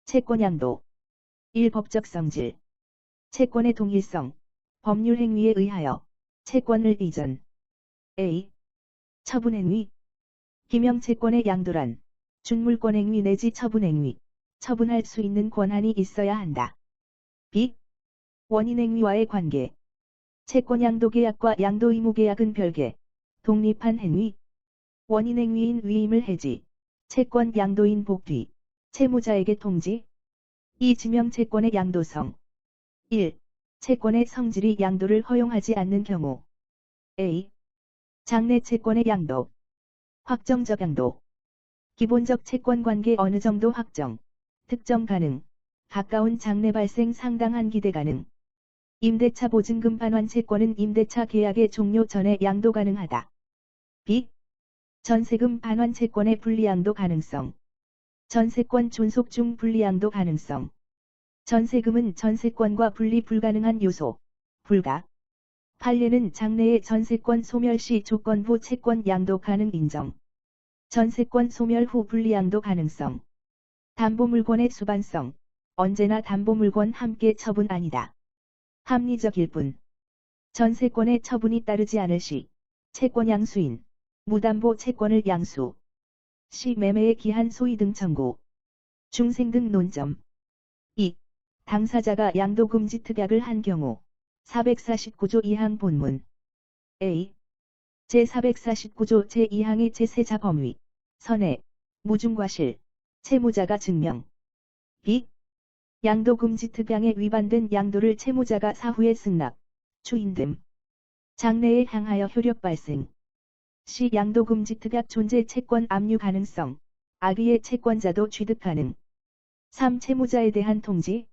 채권양도 1. 법적 성질. 채권의 동일성. 법률 행위에 의하여 채권을 이전. A. 처분행위. 기명채권의 양도란 준물권행위 내지 처분행위, 처분할 수 있는 권한이 있어야 한다. B. 원인행위와의 관계. 채권양도계약과 양도의무계약은 별개, 독립한 행위. 원인행위인 위임을 해지, 채권 양도인 복귀, 채무자에게 통지. 2. 지명채권의 양도성. 1. 채권의 성질이 양도를 허용하지 않는 경우. A. 장래채권의 양도. 확정적 양도. 기본적 채권관계 어느 정도 확정, 특정 가능, 가까운 장래 발생 상당한 기대 가능. 임대차 보증금 반환 채권은 임대차 계약의 종료 전에 양도 가능하다. B. 전세금 반환 채권의 분리양도 가능성. 전세권 존속 중 분리양도 가능성. 전세금은 전세권과 분리 불가능한 요소, 불가. 판례는 장래의 전세권 소멸 시 조건부 채권 양도 가능 인정. 전세권 소멸 후 분리양도 가능성. 담보물권의 수반성. 언제나 담보물권 함께 처분 아니다. 합리적일 뿐. 전세권의 처분이 따르지 않을 시 채권 양수인, 무담보 채권을 양수. 시 매매의 기한 소위 등 청구. 중생 등 논점. 2. 당사자가 양도금지 특약을 한 경우. 449조 2항 본문. A. 제449조 제2항의 제3자 범위, 선해, 무중과실, 채무자가 증명. B. 양도금지 특약에 위반된 양도를 채무자가 사후에 승낙, 추인됨. 장래에 향하여 효력 발생. C. 양도금지 특약 존재 채권 압류 가능성, 악의의 채권자도 취득 가능. 3. 채무자에 대한 통지.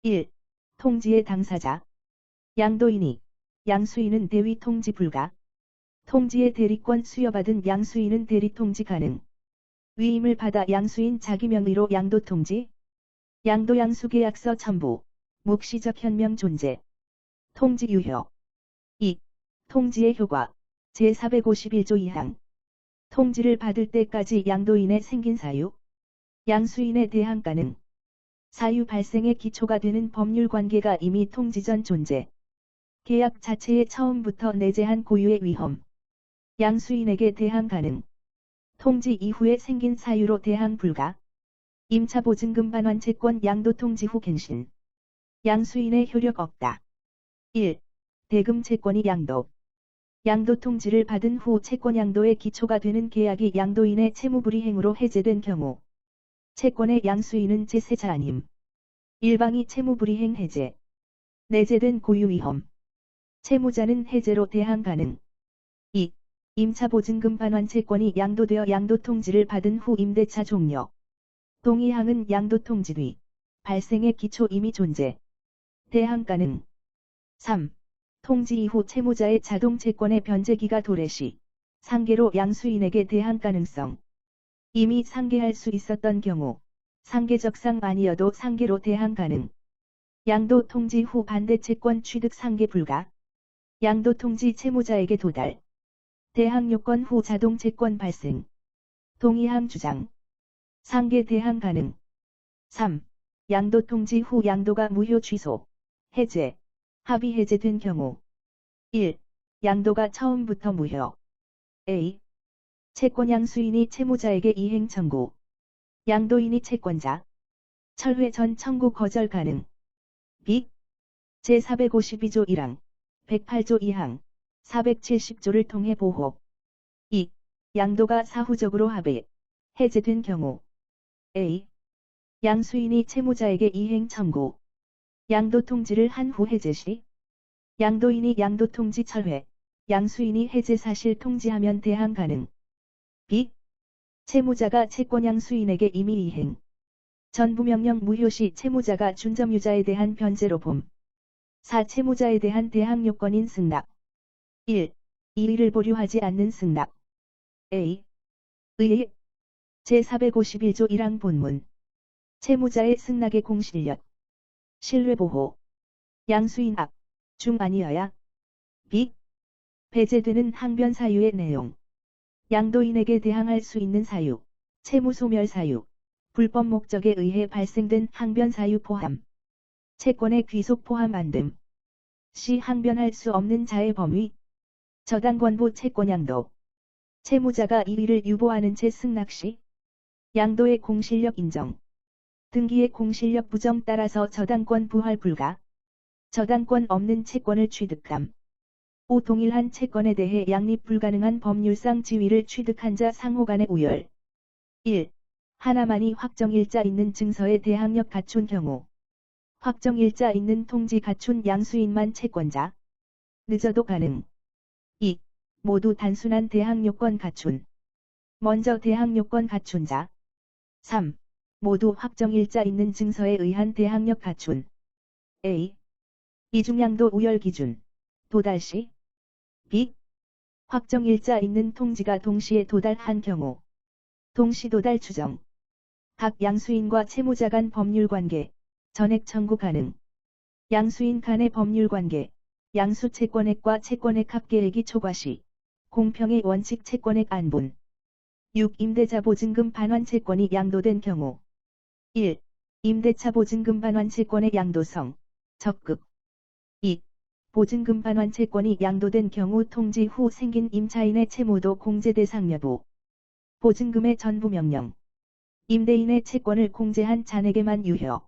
1. 통지의 당사자. 양도인이, 양수인은 대위 통지 불가. 통지의 대리권 수여받은 양수인은 대리통지 가능. 위임을 받아 양수인 자기 명의로 양도통지. 양도양수계약서 첨부. 묵시적 현명 존재. 통지 유효. 2. 통지의 효과. 제451조 2항. 통지를 받을 때까지 양도인의 생긴 사유. 양수인에 대한 가능. 사유 발생의 기초가 되는 법률 관계가 이미 통지 전 존재. 계약 자체에 처음부터 내재한 고유의 위험. 양수인에게 대항 가능. 통지 이후에 생긴 사유로 대항 불가. 임차 보증금 반환 채권 양도 통지 후 갱신. 양수인의 효력 없다. 1. 대금 채권이 양도. 양도 통지를 받은 후 채권 양도의 기초가 되는 계약이 양도인의 채무불이행으로 해제된 경우. 채권의 양수인은 제3자 아님. 일방이 채무불이행 해제. 내재된 고유 위험. 채무자는 해제로 대항 가능. 2. 임차 보증금 반환 채권이 양도되어 양도 통지를 받은 후 임대차 종료. 동의항은 양도 통지 뒤 발생의 기초 이미 존재. 대항 가능. 3. 통지 이후 채무자의 자동 채권의 변제기가 도래 시 상계로 양수인에게 대항 가능성. 이미 상계할 수 있었던 경우 상계적상 아니어도 상계로 대항 가능. 양도 통지 후 반대 채권 취득 상계 불가. 양도 통지 채무자에게 도달. 대항 요건 후 자동 채권 발생. 동의항 주장. 상계 대항 가능. 3. 양도 통지 후 양도가 무효 취소. 해제. 합의 해제된 경우. 1. 양도가 처음부터 무효. A. 채권 양수인이 채무자에게 이행 청구. 양도인이 채권자. 철회 전 청구 거절 가능. B. 제452조 1항, 108조 2항, 470조를 통해 보호. 2. 양도가 사후적으로 합의, 해제된 경우. A. 양수인이 채무자에게 이행 청구. 양도 통지를 한 후 해제 시. 양도인이 양도 통지 철회, 양수인이 해제 사실 통지하면 대항 가능. B. 채무자가 채권 양수인에게 이미 이행. 전부명령 무효 시 채무자가 준점유자에 대한 변제로 봄. 4. 채무자에 대한 대항 요건인 승낙. 1. 이의를 보류하지 않는 승낙. A. 의의. 제451조 1항 본문. 채무자의 승낙의 공실력. 신뢰보호. 양수인 앞, 중 아니어야. B. 배제되는 항변 사유의 내용. 양도인에게 대항할 수 있는 사유, 채무소멸 사유, 불법 목적에 의해 발생된 항변 사유 포함. 채권의 귀속 포함한 등. 시 항변할 수 없는 자의 범위. 저당권부 채권 양도. 채무자가 이의를 유보하는 채 승낙 시 양도의 공실력 인정. 등기의 공실력 부정 따라서 저당권 부활 불가. 저당권 없는 채권을 취득함. 5. 동일한 채권에 대해 양립 불가능한 법률상 지위를 취득한 자 상호 간의 우열. 1. 하나만이 확정일자 있는 증서에 대항력 갖춘 경우. 확정일자 있는 통지 갖춘 양수인만 채권자. 늦어도 가능. 2. 모두 단순한 대항요건 갖춘. 먼저 대항요건 갖춘 자. 3. 모두 확정일자 있는 증서에 의한 대항력 갖춘. A. 이중양도 우열 기준. 도달시. B. 확정일자 있는 통지가 동시에 도달한 경우. 동시도달 추정. 각 양수인과 채무자 간 법률관계. 전액 청구 가능. 양수인 간의 법률관계. 양수 채권액과 채권액 합계액이 초과시. 공평의 원칙 채권액 안분. 6. 임대차 보증금 반환 채권이 양도된 경우. 1. 임대차 보증금 반환 채권의 양도성. 적극. 2. 보증금 반환 채권이 양도된 경우 통지 후 생긴 임차인의 채무도 공제 대상 여부. 보증금의 전부 명령. 임대인의 채권을 공제한 잔에게만 유효.